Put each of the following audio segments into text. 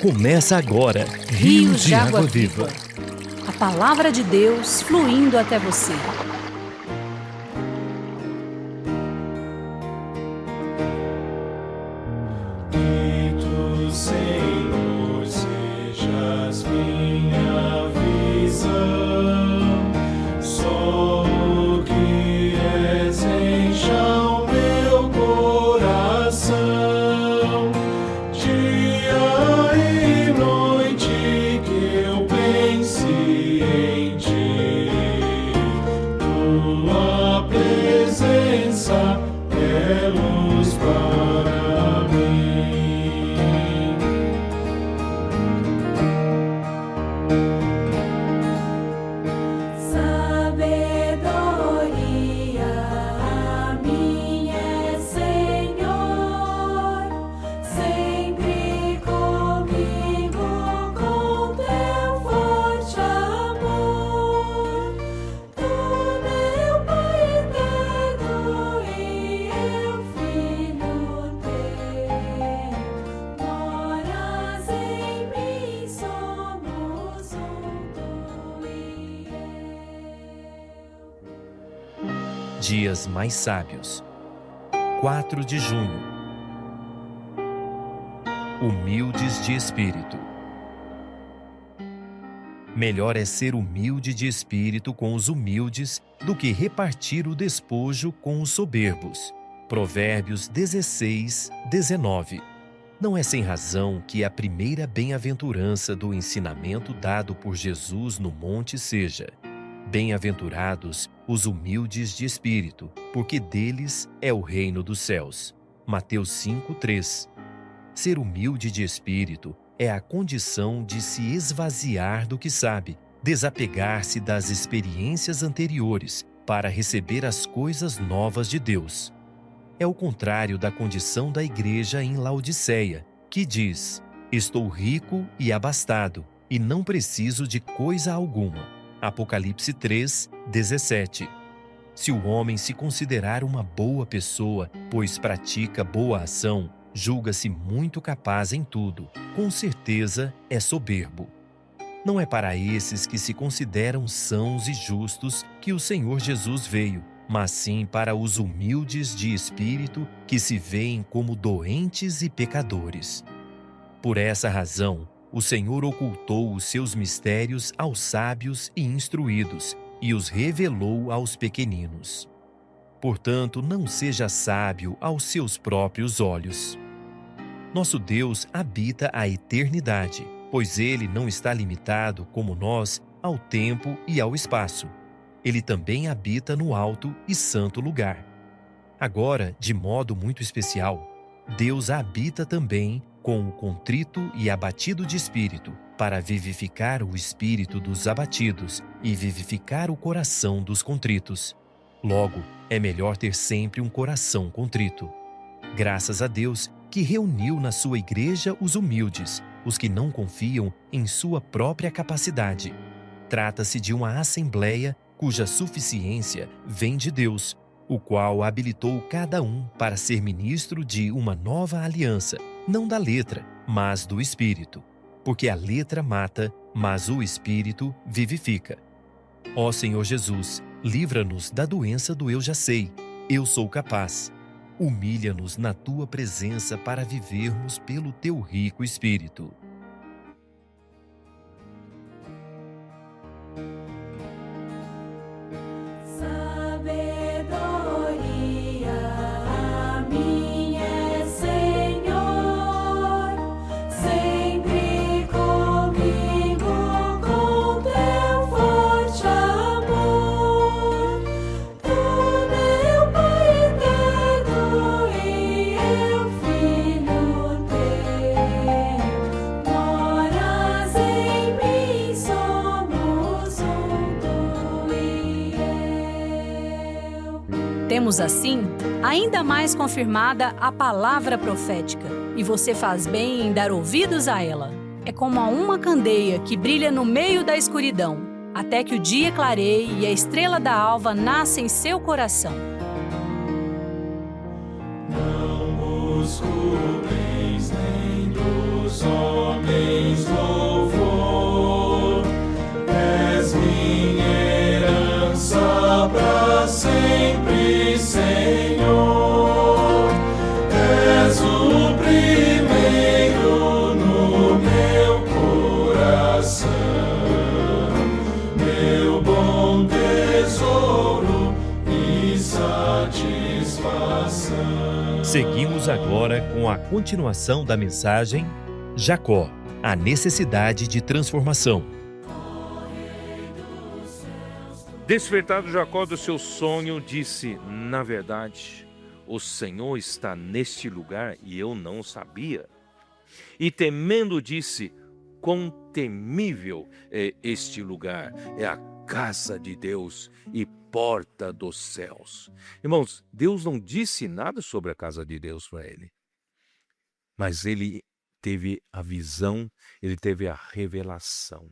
Começa agora, Rios de Água Viva. A palavra de Deus fluindo até você. Que tu, Senhor, sejas minha visão, só o que és encha o meu coração. Dia e noite que eu pense em ti, tua presença é luz para mim. Sabedoria a minha, Senhor, sempre comigo com teu forte amor. Tu, meu Pai eterno, e eu, Filho teu, moras em mim, somos um, tu e eu. Dias mais sábios. 4 de junho. Humildes de espírito. Melhor é ser humilde de espírito com os humildes do que repartir o despojo com os soberbos. Provérbios 16, 19. Não é sem razão que a primeira bem-aventurança do ensinamento dado por Jesus no monte seja: bem-aventurados os humildes de espírito, porque deles é o reino dos céus. Mateus 5:3. Ser humilde de espírito é a condição de se esvaziar do que sabe, desapegar-se das experiências anteriores para receber as coisas novas de Deus. É o contrário da condição da igreja em Laodiceia, que diz: estou rico e abastado, e não preciso de coisa alguma. Apocalipse 3, 17. Se o homem se considerar uma boa pessoa, pois pratica boa ação, julga-se muito capaz em tudo, com certeza é soberbo. Não é para esses que se consideram sãos e justos que o Senhor Jesus veio, mas sim para os humildes de espírito que se veem como doentes e pecadores. Por essa razão, o Senhor ocultou os seus mistérios aos sábios e instruídos e os revelou aos pequeninos. Portanto, não seja sábio aos seus próprios olhos. Nosso Deus habita a eternidade, pois Ele não está limitado, como nós, ao tempo e ao espaço. Ele também habita no alto e santo lugar. Agora, de modo muito especial, Deus habita também com o contrito e abatido de espírito, para vivificar o espírito dos abatidos e vivificar o coração dos contritos. Logo, é melhor ter sempre um coração contrito. Graças a Deus que reuniu na sua igreja os humildes, os que não confiam em sua própria capacidade. Trata-se de uma assembleia cuja suficiência vem de Deus, o qual habilitou cada um para ser ministro de uma nova aliança, não da letra, mas do Espírito. Porque a letra mata, mas o Espírito vivifica. Ó Senhor Jesus, livra-nos da doença do eu já sei, eu sou capaz. Humilha-nos na Tua presença para vivermos pelo Teu rico Espírito. Sabedoria a minha, Senhor, sempre comigo com teu forte amor. Tu, meu Pai eterno, e eu, Filho teu, moras em mim, somos um, tu e eu. Temos assim ainda mais confirmada a palavra profética, e você faz bem em dar ouvidos a ela. É como a uma candeia que brilha no meio da escuridão, até que o dia clareie e a estrela da alva nasça em seu coração. Não busco bens nem dos homens. coração. Seguimos agora com a continuação da mensagem Jacó, a necessidade de transformação. Despertado Jacó do seu sonho, disse: na verdade, o Senhor está neste lugar e eu não sabia. E temendo disse: quão temível é este lugar, é a casa de Deus e porta dos céus. Irmãos, Deus não disse nada sobre a casa de Deus para ele, mas ele teve a visão, ele teve a revelação.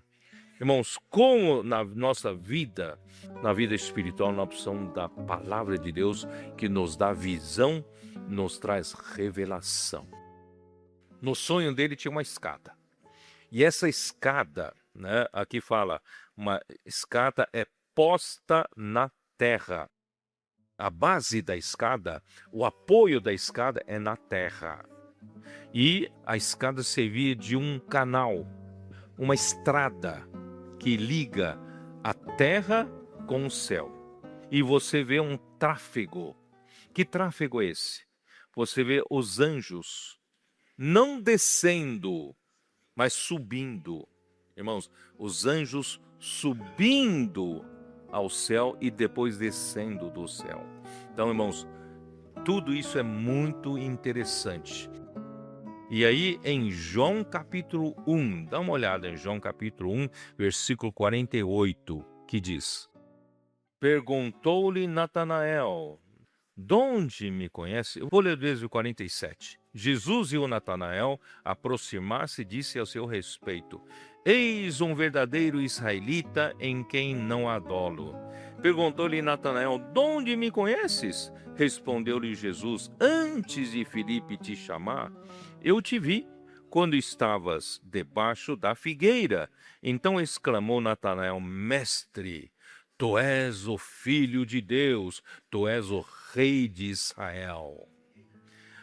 Irmãos, como na nossa vida, na vida espiritual, nós precisamos da palavra de Deus que nos dá visão, nos traz revelação. No sonho dele tinha uma escada. E essa escada, né, aqui fala, uma escada é posta na terra. A base da escada, o apoio da escada é na terra. E a escada servia de um canal, uma estrada que liga a terra com o céu. E você vê um tráfego. Que tráfego é esse? Você vê os anjos não descendo, mas subindo. Irmãos, os anjos subindo ao céu e depois descendo do céu. Então, irmãos, tudo isso é muito interessante. E aí, em João capítulo 1, dá uma olhada em João capítulo 1, versículo 48, que diz: perguntou-lhe Natanael: donde me conhece? Eu vou ler desde o 47. Jesus viu Natanael aproximar-se e disse ao seu respeito: eis um verdadeiro israelita em quem não há dolo. Perguntou-lhe Natanael: donde me conheces? Respondeu-lhe Jesus: antes de Filipe te chamar, eu te vi quando estavas debaixo da figueira. Então exclamou Natanael: mestre, tu és o Filho de Deus, tu és o Rei de Israel.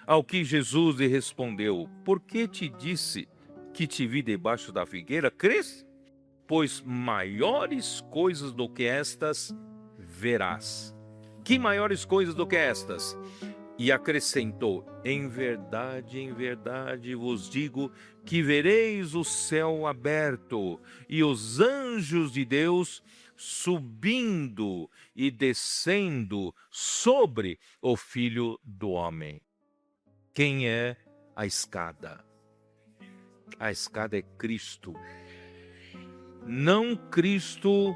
Ao que Jesus lhe respondeu: por que te disse que te vi debaixo da figueira? Crês? Pois maiores coisas do que estas verás. Que maiores coisas do que estas? E acrescentou: em verdade vos digo que vereis o céu aberto e os anjos de Deus subindo e descendo sobre o Filho do Homem. Quem é a escada? A escada é Cristo. Não Cristo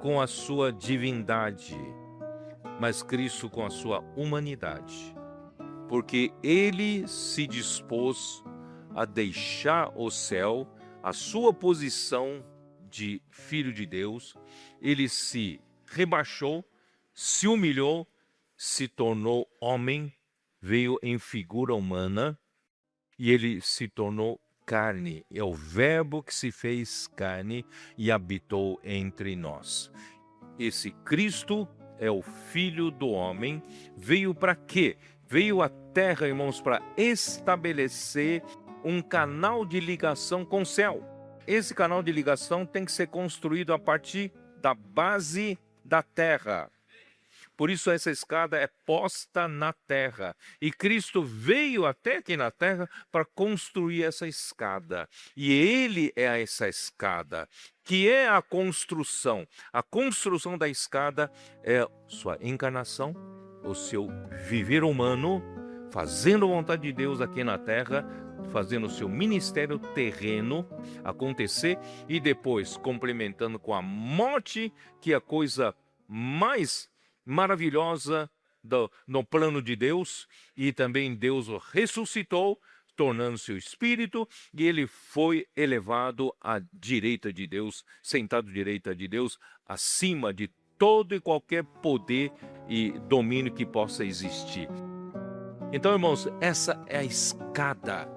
com a sua divindade, mas Cristo com a sua humanidade. Porque ele se dispôs a deixar o céu, a sua posição de Filho de Deus, ele se rebaixou, se humilhou, se tornou homem, veio em figura humana e ele se tornou carne. É o Verbo que se fez carne e habitou entre nós. Esse Cristo é o Filho do Homem. Veio para quê? Veio à terra, irmãos, para estabelecer um canal de ligação com o céu. Esse canal de ligação tem que ser construído a partir da base da terra. Por isso essa escada é posta na terra. E Cristo veio até aqui na terra para construir essa escada. E ele é essa escada, que é a construção. A construção da escada é sua encarnação, o seu viver humano, fazendo a vontade de Deus aqui na terra, fazendo o seu ministério terreno acontecer e depois complementando com a morte, que é a coisa mais maravilhosa no plano de Deus, e também Deus o ressuscitou, tornando-se o Espírito, e ele foi elevado à direita de Deus, sentado à direita de Deus, acima de todo e qualquer poder e domínio que possa existir. Então, irmãos, essa é a escada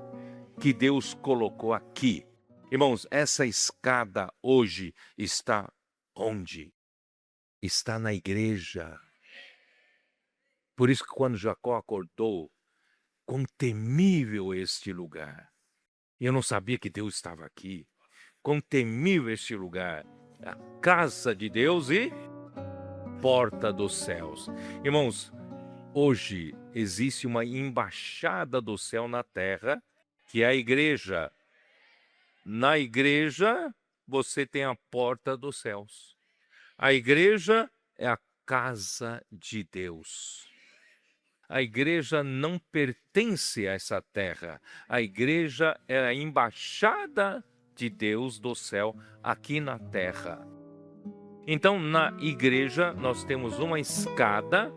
que Deus colocou aqui. Irmãos, essa escada hoje está onde? Está na igreja. Por isso que quando Jacó acordou, quão temível este lugar. Eu não sabia que Deus estava aqui. Quão temível este lugar. A casa de Deus e porta dos céus. Irmãos, hoje existe uma embaixada do céu na terra, que é a igreja. Na igreja, você tem a porta dos céus. A igreja é a casa de Deus. A igreja não pertence a essa terra. A igreja é a embaixada de Deus do céu aqui na terra. Então, na igreja, nós temos uma escada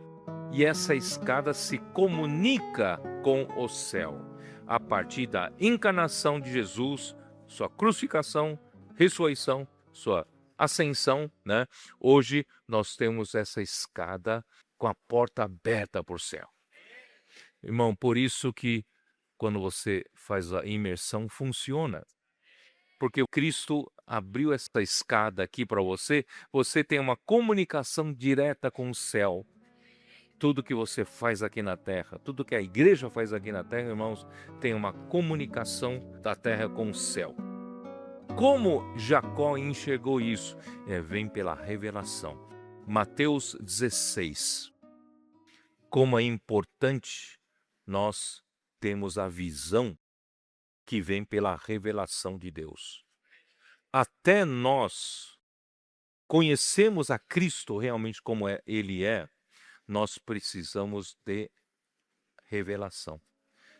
e essa escada se comunica com o céu. A partir da encarnação de Jesus, sua crucificação, ressurreição, sua ascensão, né? Hoje nós temos essa escada com a porta aberta para o céu. Irmão, por isso que quando você faz a imersão, funciona. Porque o Cristo abriu essa escada aqui para você, você tem uma comunicação direta com o céu. Tudo que você faz aqui na terra, tudo que a igreja faz aqui na terra, irmãos, tem uma comunicação da terra com o céu. Como Jacó enxergou isso? Vem pela revelação. Mateus 16. Como é importante nós termos a visão que vem pela revelação de Deus. Até nós conhecemos a Cristo realmente como Ele é, nós precisamos de revelação.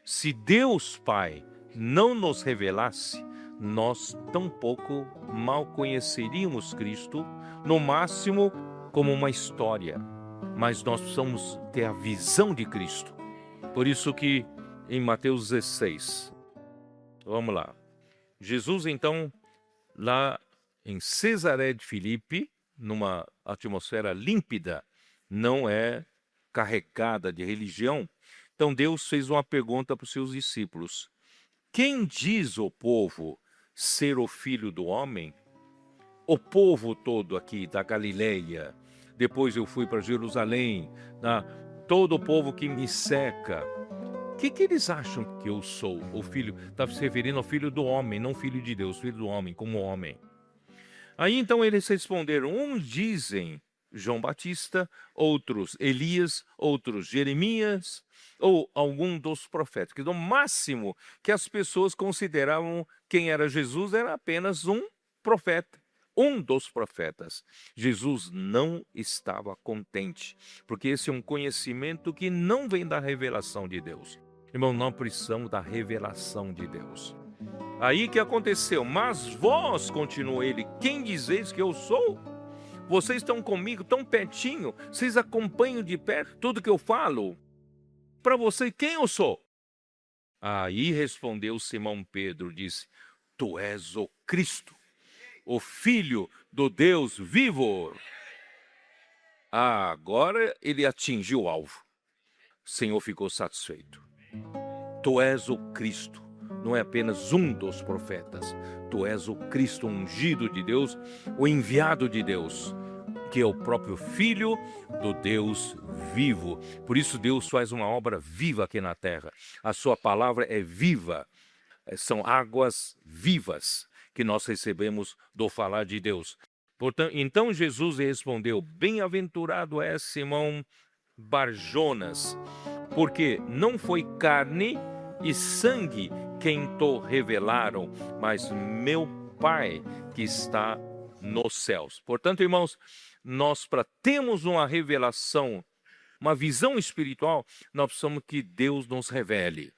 Se Deus Pai não nos revelasse, nós tampouco mal conheceríamos Cristo, no máximo como uma história. Mas nós precisamos ter a visão de Cristo. Por isso que em Mateus 16, vamos lá. Jesus então, lá em Cesaré de Filipe, numa atmosfera límpida, não é carregada de religião. Então Deus fez uma pergunta para os seus discípulos. Quem diz o povo ser o Filho do Homem? O povo todo aqui da Galileia. Depois eu fui para Jerusalém. Todo o povo que me cerca. O que eles acham que eu sou? O filho, está se referindo ao Filho do Homem, não Filho de Deus, Filho do Homem, como homem. Aí então eles responderam, uns dizem João Batista, outros Elias, outros Jeremias, ou algum dos profetas. Que no máximo que as pessoas consideravam quem era Jesus era apenas um profeta, um dos profetas. Jesus não estava contente, porque esse é um conhecimento que não vem da revelação de Deus. Irmão, não precisamos da revelação de Deus. Aí que aconteceu? Mas vós, continuou ele, quem dizeis que eu sou? Vocês estão comigo tão pertinho, vocês acompanham de perto tudo que eu falo. Para você, quem eu sou? Aí respondeu Simão Pedro, disse, tu és o Cristo, o Filho do Deus vivo. Agora ele atingiu o alvo. O Senhor ficou satisfeito. Tu és o Cristo, não é apenas um dos profetas. Tu és o Cristo ungido de Deus, o enviado de Deus, que é o próprio Filho do Deus vivo. Por isso Deus faz uma obra viva aqui na terra. A sua palavra é viva. São águas vivas que nós recebemos do falar de Deus. Portanto, então Jesus respondeu, bem-aventurado é Simão Barjonas, porque não foi carne e sangue quem te revelaram, mas meu Pai que está nos céus. Portanto, irmãos, nós para termos uma revelação, uma visão espiritual, nós precisamos que Deus nos revele.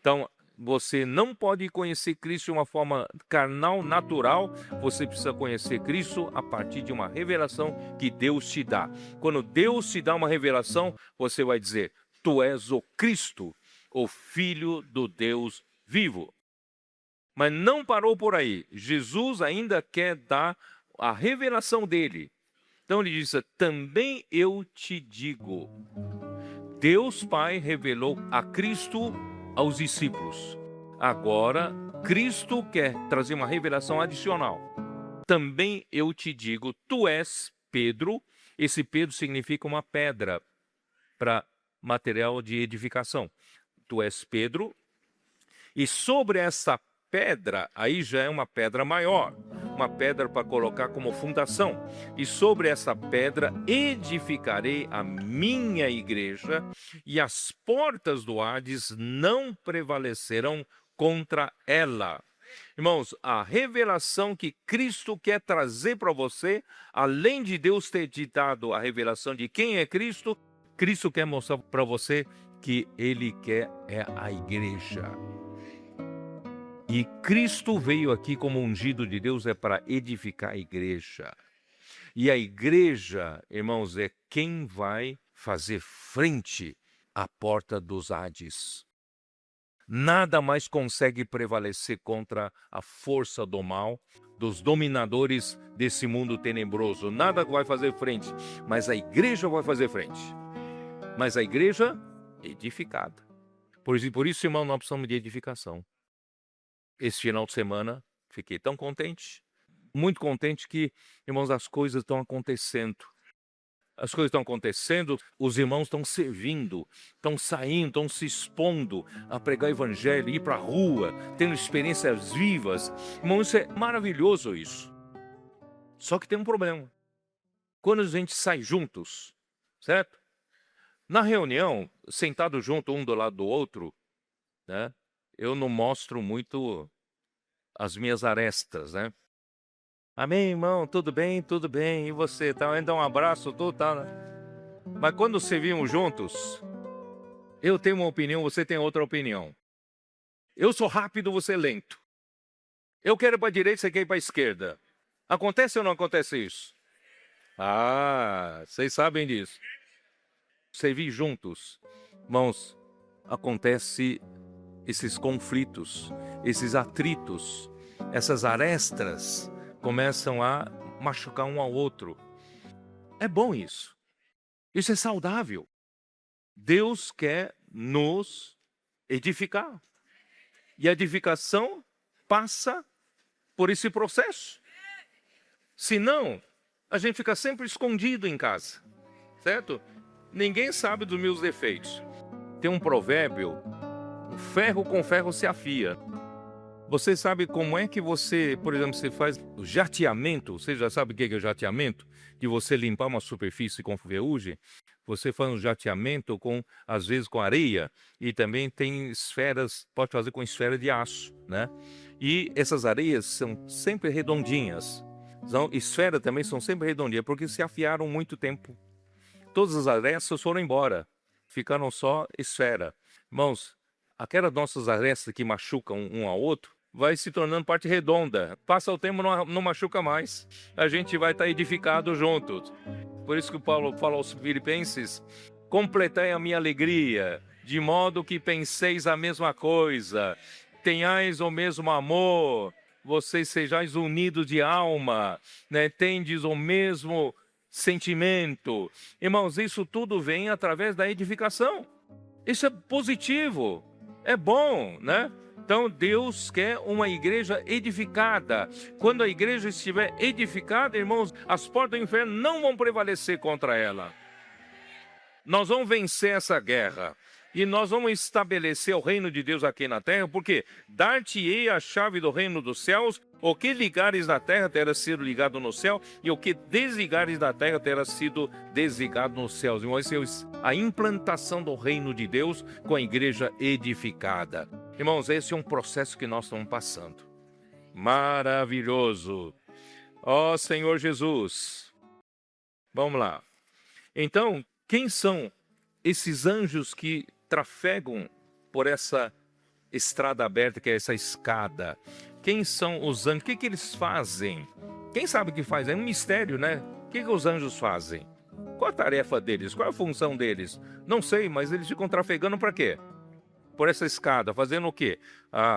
Então, você não pode conhecer Cristo de uma forma carnal, natural. Você precisa conhecer Cristo a partir de uma revelação que Deus te dá. Quando Deus te dá uma revelação, você vai dizer, tu és o Cristo, o Filho do Deus vivo. Mas não parou por aí. Jesus ainda quer dar a revelação dele. Então ele diz, também eu te digo. Deus Pai revelou a Cristo aos discípulos. Agora, Cristo quer trazer uma revelação adicional. Também eu te digo, tu és Pedro. Esse Pedro significa uma pedra para material de edificação. Tu és Pedro. E sobre essa pedra, aí já é uma pedra maior. uma pedra para colocar como fundação. E sobre essa pedra edificarei a minha igreja, e as portas do Hades não prevalecerão contra ela. Irmãos, a revelação que Cristo quer trazer para você, além de Deus ter te dado a revelação de quem é Cristo, Cristo quer mostrar para você que Ele quer é a igreja. E Cristo veio aqui como ungido de Deus é para edificar a igreja. E a igreja, irmãos, é quem vai fazer frente à porta dos Hades. Nada mais consegue prevalecer contra a força do mal, dos dominadores desse mundo tenebroso. Nada vai fazer frente, mas a igreja vai fazer frente. Mas a igreja edificada. Por isso, irmão, nós precisamos de edificação. Esse final de semana, fiquei tão contente, muito contente que, irmãos, as coisas estão acontecendo. As coisas estão acontecendo, os irmãos estão servindo, estão saindo, estão se expondo a pregar o evangelho, ir para a rua, tendo experiências vivas. Irmão, isso é maravilhoso isso. Só que tem um problema. Quando a gente sai juntos, certo? Na reunião, sentado junto um do lado do outro, né? Eu não mostro muito as minhas arestas, né? Amém, irmão? Tudo bem? Tudo bem. E você? Tá? Dá um abraço, tudo, tá? Né? Mas quando servimos juntos, eu tenho uma opinião, você tem outra opinião. Eu sou rápido, você é lento. Eu quero ir para a direita, você quer ir para a esquerda. Acontece ou não acontece isso? Ah, vocês sabem disso. Servir juntos, irmãos, acontece esses conflitos, esses atritos, essas arestas começam a machucar um ao outro. É bom isso. Isso é saudável. Deus quer nos edificar. E a edificação passa por esse processo. Senão, a gente fica sempre escondido em casa. Certo? Ninguém sabe dos meus defeitos. Tem um provérbio: o ferro com ferro se afia. Você sabe como é que você, por exemplo, você faz o jateamento? Você já sabe o que é o jateamento? De você limpar uma superfície com ferrugem. Você faz um jateamento às vezes com areia, e também tem esferas, pode fazer com esfera de aço, né? E essas areias são sempre redondinhas. Esferas também são sempre redondinhas, porque se afiaram muito tempo. Todas as arestas foram embora, ficaram só esfera. Irmãos, aquelas nossas arestas que machucam um ao outro, vai se tornando parte redonda. Passa o tempo, não machuca mais. A gente vai estar edificado juntos. Por isso que o Paulo fala aos Filipenses: completai a minha alegria, de modo que penseis a mesma coisa, tenhais o mesmo amor, vocês sejais unidos de alma, né? Tendes o mesmo sentimento. Irmãos, isso tudo vem através da edificação. Isso é positivo, é bom, né? Então Deus quer uma igreja edificada. Quando a igreja estiver edificada, irmãos, as portas do inferno não vão prevalecer contra ela. Nós vamos vencer essa guerra. E nós vamos estabelecer o reino de Deus aqui na terra, porque dar-te-ei a chave do reino dos céus. O que ligares na terra terá sido ligado no céu, e o que desligares na terra terá sido desligado nos céus. Irmãos, essa é a implantação do reino de Deus com a igreja edificada. Irmãos, esse é um processo que nós estamos passando. Maravilhoso. Ó Senhor Jesus. Vamos lá. Então, quem são esses anjos que trafegam por essa estrada aberta, que é essa escada? Quem são os anjos? O que eles fazem? Quem sabe o que faz? É um mistério, né? O que os anjos fazem? Qual a tarefa deles? Qual a função deles? Não sei, mas eles ficam trafegando para quê? Por essa escada, fazendo o quê?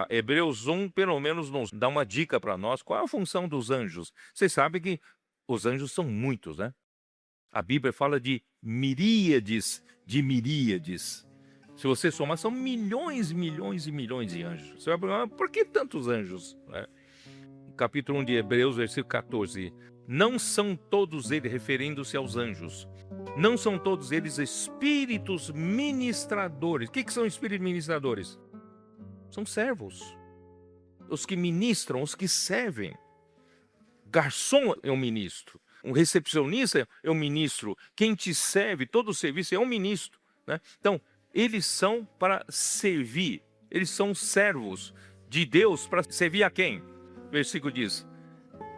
Hebreus 1, pelo menos, nos dá uma dica para nós. Qual é a função dos anjos? Vocês sabem que os anjos são muitos, né? A Bíblia fala de miríades de miríades. Se você somar, são milhões, milhões e milhões de anjos. Você vai perguntar: por que tantos anjos? Capítulo 1 de Hebreus, versículo 14. Não são todos eles, referindo-se aos anjos, não são todos eles espíritos ministradores. O que são espíritos ministradores? São servos. Os que ministram, os que servem. garçom é um ministro. Um recepcionista é um ministro. Quem te serve, todo o serviço é um ministro, né? Então, eles são para servir. Eles são servos de Deus para servir a quem? O versículo diz: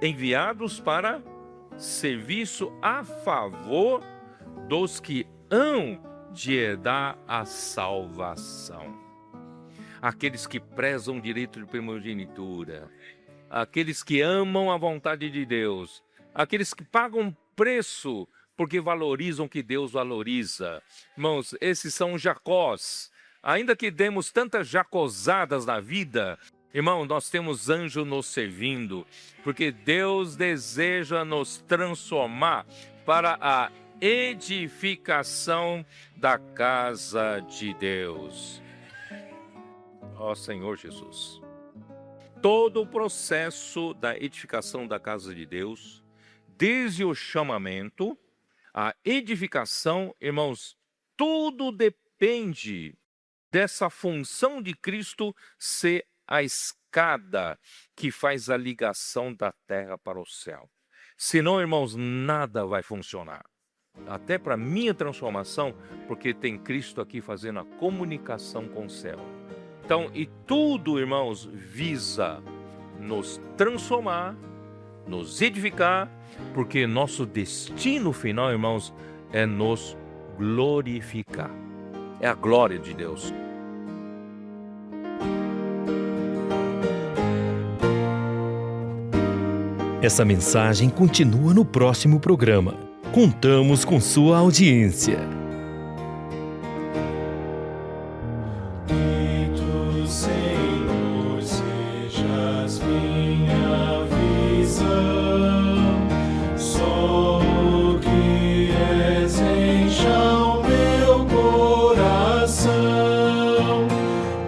enviados para serviço a favor dos que hão de herdar a salvação. Aqueles que prezam o direito de primogenitura, aqueles que amam a vontade de Deus, aqueles que pagam preço porque valorizam o que Deus valoriza. Irmãos, esses são Jacós. Ainda que demos tantas jacosadas na vida, irmão, nós temos anjo nos servindo, porque Deus deseja nos transformar para a edificação da casa de Deus. Ó Senhor Jesus, todo o processo da edificação da casa de Deus, desde o chamamento, a edificação, irmãos, tudo depende dessa função de Cristo ser a escada que faz a ligação da terra para o céu. Senão, irmãos, nada vai funcionar. Até para minha transformação, porque tem Cristo aqui fazendo a comunicação com o céu. Então, e tudo, irmãos, visa nos transformar, nos edificar, porque nosso destino final, irmãos, é nos glorificar. É a glória de Deus. Essa mensagem continua no próximo programa. Contamos com sua audiência. Que tu, Senhor, sejas minha visão, só o que és encha o meu coração,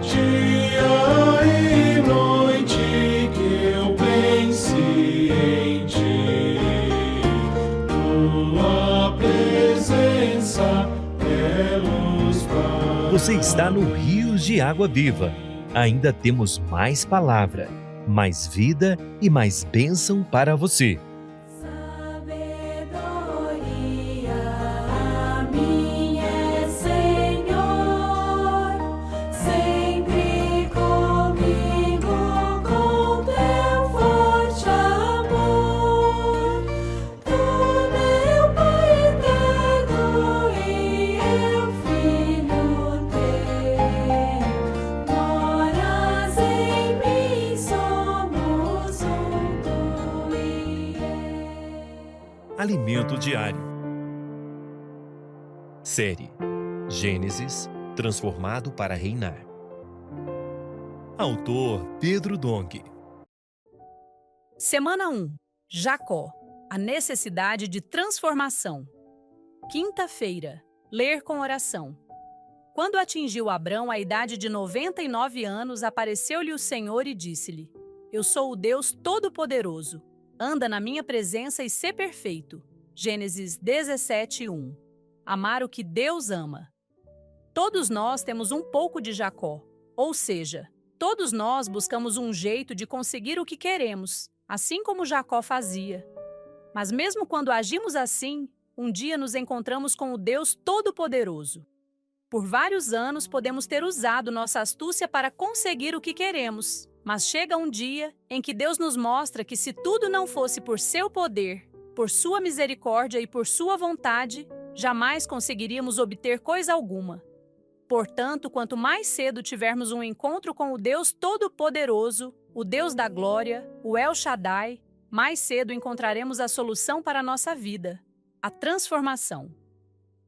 dia e noite que eu pense em ti, tua presença é luz para Você está no Rios de Água Viva. Ainda temos mais palavra, mais vida e mais bênção para você. Sabedoria a minha, Senhor, sempre comigo com teu forte amor. Tu, meu Pai eterno, e eu, Filho teu, moras em mim, somos um, tu e eu. Alimento diário. Série Gênesis, transformado para reinar. Autor Pedro Dong. Semana 1. Jacó. A necessidade de transformação. Quinta-feira. Ler com oração. Quando atingiu Abrão a idade de 99 anos, apareceu-lhe o Senhor e disse-lhe: Eu sou o Deus Todo-Poderoso. Anda na minha presença e sê perfeito. Gênesis 17:1. Amar o que Deus ama. Todos nós temos um pouco de Jacó, ou seja, todos nós buscamos um jeito de conseguir o que queremos, assim como Jacó fazia. Mas mesmo quando agimos assim, um dia nos encontramos com o Deus Todo-Poderoso. Por vários anos podemos ter usado nossa astúcia para conseguir o que queremos, mas chega um dia em que Deus nos mostra que se tudo não fosse por seu poder, por sua misericórdia e por sua vontade, jamais conseguiríamos obter coisa alguma. Portanto, quanto mais cedo tivermos um encontro com o Deus Todo-Poderoso, o Deus da Glória, o El Shaddai, mais cedo encontraremos a solução para a nossa vida, a transformação.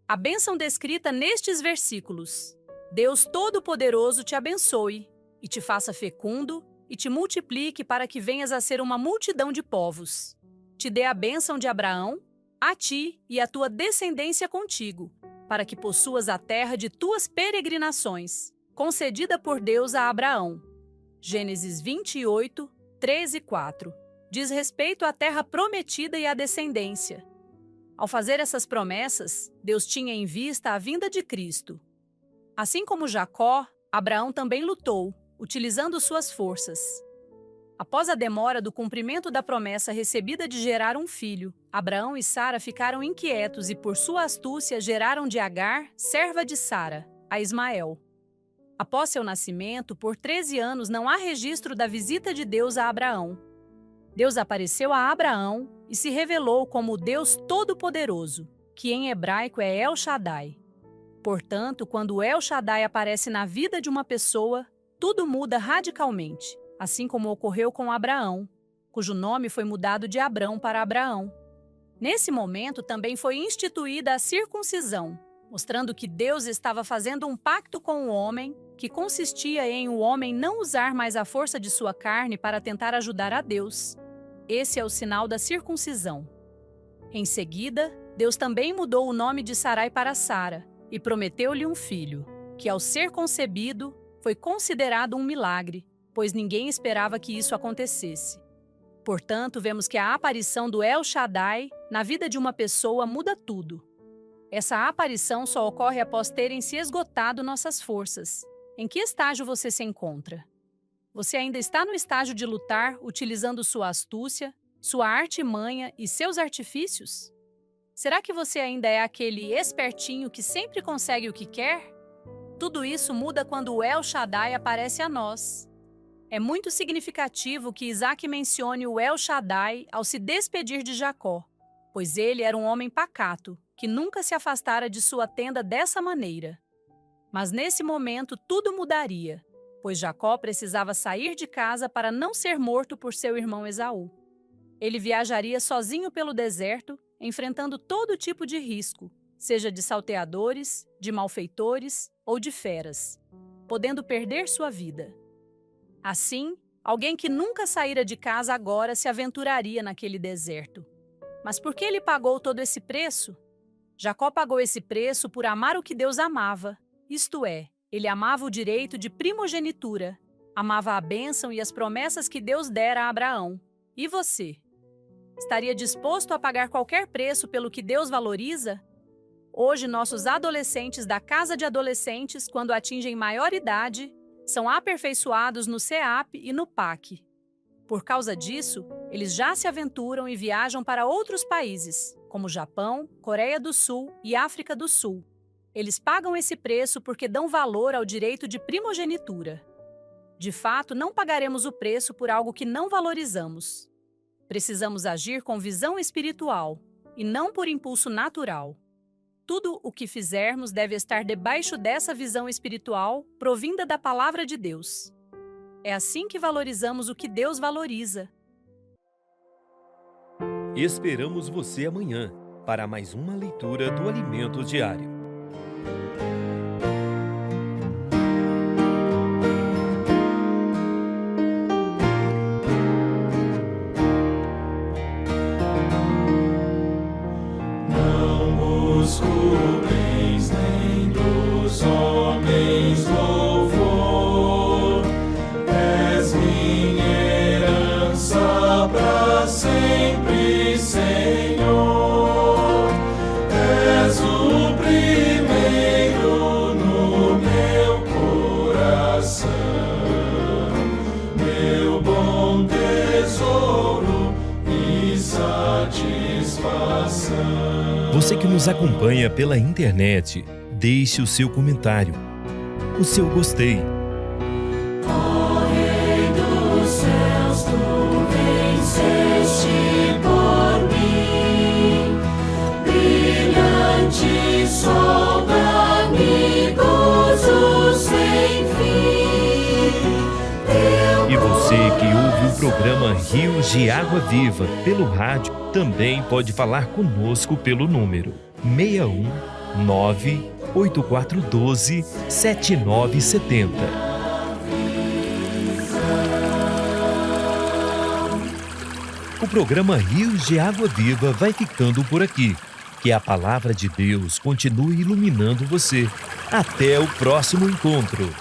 A bênção descrita nestes versículos: Deus Todo-Poderoso te abençoe, e te faça fecundo, e te multiplique para que venhas a ser uma multidão de povos. Te dê a bênção de Abraão, a ti e a tua descendência contigo, para que possuas a terra de tuas peregrinações, concedida por Deus a Abraão. Gênesis 28, 13 e 4. Diz respeito à terra prometida e à descendência. Ao fazer essas promessas, Deus tinha em vista a vinda de Cristo. Assim como Jacó, Abraão também lutou, utilizando suas forças. Após a demora do cumprimento da promessa recebida de gerar um filho, Abraão e Sara ficaram inquietos e, por sua astúcia, geraram de Agar, serva de Sara, a Ismael. Após seu nascimento, por 13 anos não há registro da visita de Deus a Abraão. Deus apareceu a Abraão e se revelou como o Deus Todo-Poderoso, que em hebraico é El Shaddai. Portanto, quando El Shaddai aparece na vida de uma pessoa, tudo muda radicalmente, assim como ocorreu com Abraão, cujo nome foi mudado de Abrão para Abraão. Nesse momento também foi instituída a circuncisão, mostrando que Deus estava fazendo um pacto com o homem, que consistia em o homem não usar mais a força de sua carne para tentar ajudar a Deus. Esse é o sinal da circuncisão. Em seguida, Deus também mudou o nome de Sarai para Sara e prometeu-lhe um filho, que ao ser concebido foi considerado um milagre, pois ninguém esperava que isso acontecesse. Portanto, vemos que a aparição do El Shaddai na vida de uma pessoa muda tudo. Essa aparição só ocorre após terem se esgotado nossas forças. Em que estágio você se encontra? Você ainda está no estágio de lutar utilizando sua astúcia, sua artimanha e seus artifícios? Será que você ainda é aquele espertinho que sempre consegue o que quer? Tudo isso muda quando o El Shaddai aparece a nós. É muito significativo que Isaac mencione o El Shaddai ao se despedir de Jacó, pois ele era um homem pacato, que nunca se afastara de sua tenda dessa maneira. Mas nesse momento tudo mudaria, pois Jacó precisava sair de casa para não ser morto por seu irmão Esaú. Ele viajaria sozinho pelo deserto, enfrentando todo tipo de risco, seja de salteadores, de malfeitores ou de feras, podendo perder sua vida. Assim, alguém que nunca saíra de casa agora se aventuraria naquele deserto. Mas por que ele pagou todo esse preço? Jacó pagou esse preço por amar o que Deus amava, isto é, ele amava o direito de primogenitura, amava a bênção e as promessas que Deus dera a Abraão. E você? Estaria disposto a pagar qualquer preço pelo que Deus valoriza? Hoje, nossos adolescentes da casa de adolescentes, quando atingem maior idade, são aperfeiçoados no CEAP e no PAC. Por causa disso, eles já se aventuram e viajam para outros países, como Japão, Coreia do Sul e África do Sul. Eles pagam esse preço porque dão valor ao direito de primogenitura. De fato, não pagaremos o preço por algo que não valorizamos. Precisamos agir com visão espiritual e não por impulso natural. Tudo o que fizermos deve estar debaixo dessa visão espiritual provinda da palavra de Deus. É assim que valorizamos o que Deus valoriza. Esperamos você amanhã para mais uma leitura do Alimento Diário. Busco bens nem dos homens louvor, és minha herança para sempre, Senhor. És o primeiro no meu coração, meu bom tesouro e satisfação. Você que nos acompanha pela internet, deixe o seu comentário, o seu gostei. Ó Rei dos céus, tu venceste por mim, brilhante sol da amigos sem fim. E você que ouve o programa Rios de Água Viva pelo rádio, também pode falar conosco pelo número 61 98412 7970. O programa Rios de Água Viva vai ficando por aqui. Que a palavra de Deus continue iluminando você. Até o próximo encontro.